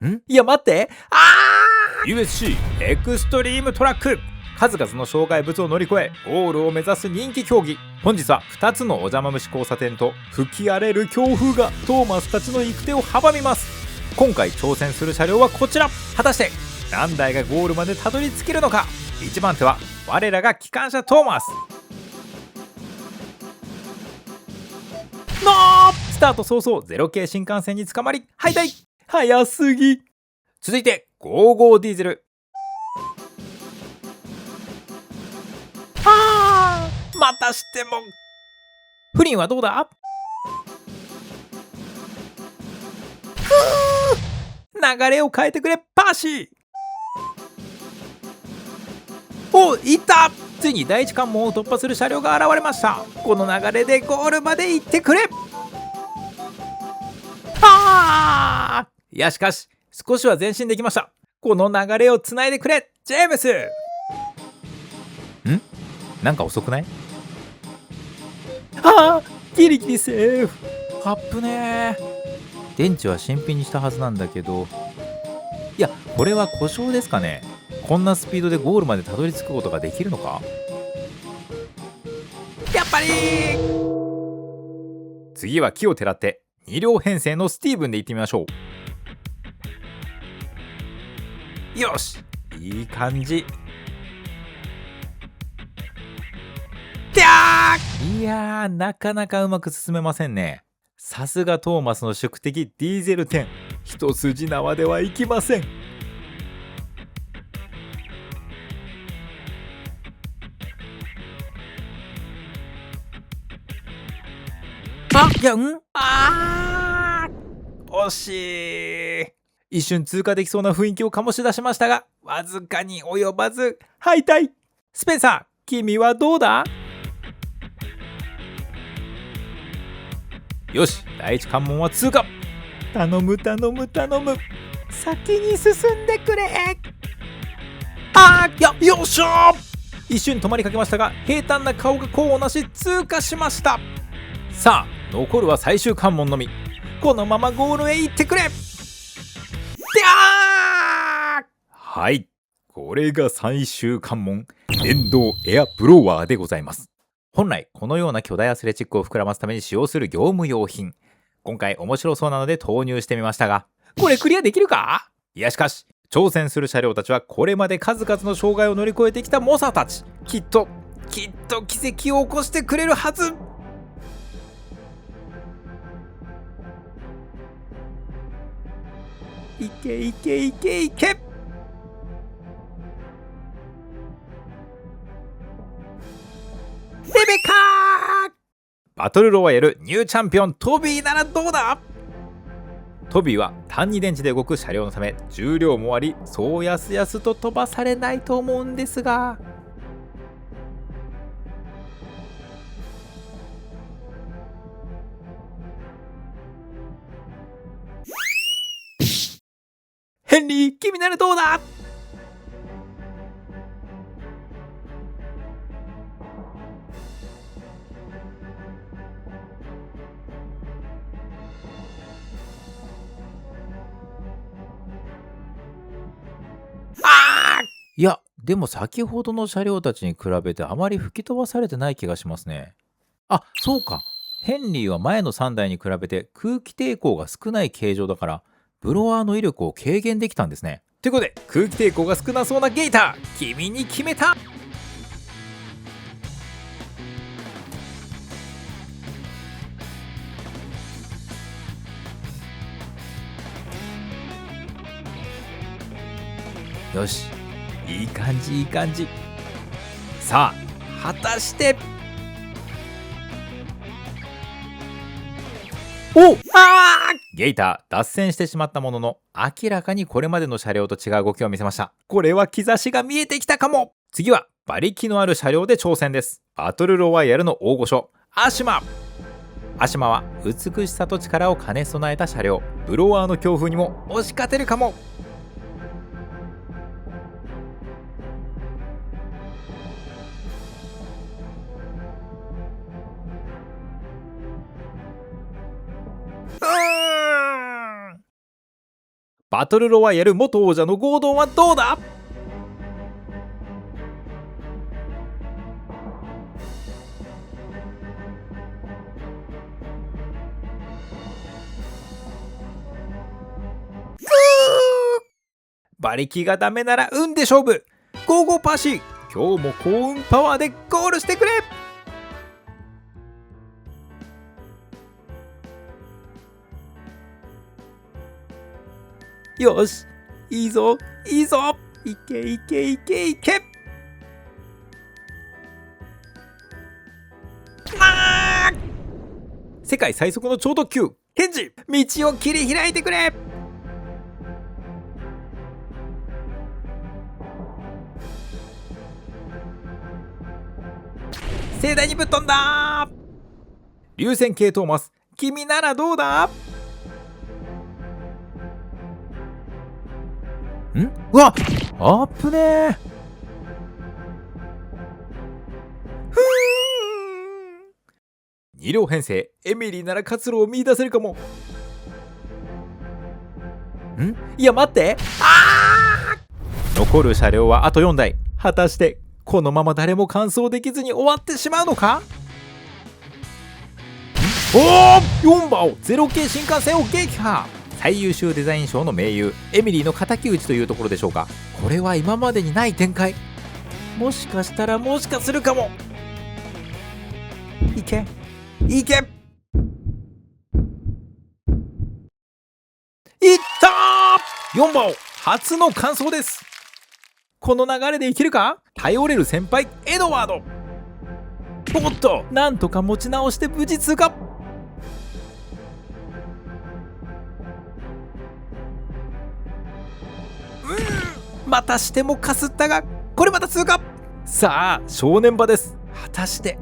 いや待って、USC エクストリームトラック、数々の障害物を乗り越えゴールを目指す人気競技。本日は2つのお邪魔虫交差点と吹き荒れる強風がトーマスたちの行く手を阻みます。今回挑戦する車両はこちら。果たして何台がゴールまでたどり着けるのか。1番手は我らが機関車トーマスのスタート早々0系新幹線に捕まり敗退。早すぎ。続いて55ディーゼル。またしてもフリンはどうだ。流れを変えてくれパーシー。お、いった。ついに第一関門を突破する車両が現れました。この流れでゴールまで行ってくれ。いやしかし少しは前進できました。この流れをつないでくれジェームス。なんか遅くない？ギリギリセーフ。カップね。電池は新品にしたはずなんだけど、いやこれは故障ですかね。こんなスピードでゴールまでたどり着くことができるのか。やっぱり次は木をてらって2両編成のスティーブンで行ってみましょう。よし、いい感じ。いやー、なかなかうまく進めませんね。さすがトーマスの宿敵ディーゼル10、一筋縄ではいきません。惜しい。一瞬通過できそうな雰囲気を醸し出しましたが、わずかに及ばず敗退。スペンサー、君はどうだ。よし、第一関門は通過。頼む頼む頼む、先に進んでくれ。よっしゃー。一瞬止まりかけましたが平坦な顔が功をなし通過しました。さあ残るは最終関門のみ。このままゴールへ行ってくれ。はい、これが最終関門、電動エアブロワーでございます。本来このような巨大アスレチックを膨らますために使用する業務用品。今回面白そうなので投入してみましたが、これクリアできるか。いやしかし挑戦する車両たちはこれまで数々の障害を乗り越えてきた猛者たち。きっと奇跡を起こしてくれるはず。いけいけいけいけ。レベカー。バトルロワイヤルニューチャンピオントビーならどうだ。トビーは単二電池で動く車両のため重量もあり、そうやすやすと飛ばされないと思うんですが、ヘンリー、君ならどうだ。いやでも先ほどの車両たちに比べてあまり吹き飛ばされてない気がしますね。そうか、ヘンリーは前の3台に比べて空気抵抗が少ない形状だからブロワーの威力を軽減できたんですね。ということで空気抵抗が少なそうなゲイター、君に決めた。よし、いい感じいい感じ。さあ果たしてゲイター脱線してしまったものの明らかにこれまでの車両と違う動きを見せました。これは兆しが見えてきたかも。次は馬力のある車両で挑戦です。バトルロワイヤルの大御所アシマ。アシマは美しさと力を兼ね備えた車両。ブロワーの強風にも押し勝てるかも。バトルロワイヤル元王者のゴードンはどうだ？馬力がダメなら運で勝負。ゴーゴーパーシー、今日も幸運パワーでゴールしてくれ。よし、いいぞいいぞ、いけいけいけいけ。世界最速の超特急ケンジ、道を切り開いてくれ。盛大にぶっ飛んだ。流線形トーマス、君ならどうだ？うわ、あっぶねー。2両編成、エミリーなら活路を見出せるかも。いや待って、残る車両はあと4台。果たしてこのまま誰も完走できずに終わってしまうのか？4番をゼロ系新幹線を撃破。最優秀デザイン賞の盟友エミリーの敵討ちというところでしょうか。これは今までにない展開。もしかしたらもしかするかも。いけいけ、いったー。4番を初の完走です。この流れでいけるか？頼れる先輩エドワード。おっと、なんとか持ち直して無事通過。またしてもかすったが、これまた通過。さあ正念場です。果たして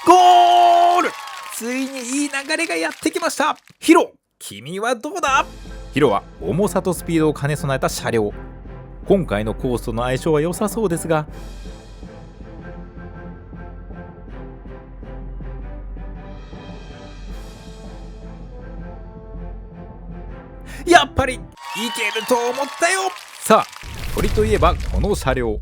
ゴール。ついにいい流れがやってきました。ヒロ、君はどうだ？ヒロは重さとスピードを兼ね備えた車両。今回のコースとの相性は良さそうですが、やっぱりいけると思ったよ。さあ鳥といえばこの車両。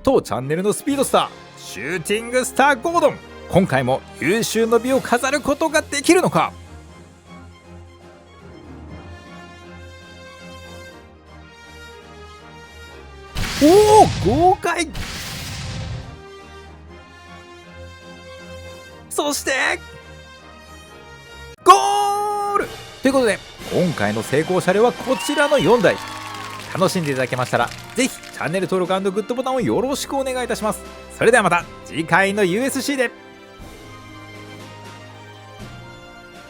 当チャンネルのスピードスター、シューティングスターゴードン。今回も優秀の美を飾ることができるのか？おお、豪快。そしてゴールということで、今回の成功車両はこちらの4台。楽しんでいただけましたらぜひチャンネル登録&グッドボタンをよろしくお願いいたします。それではまた次回の USC で。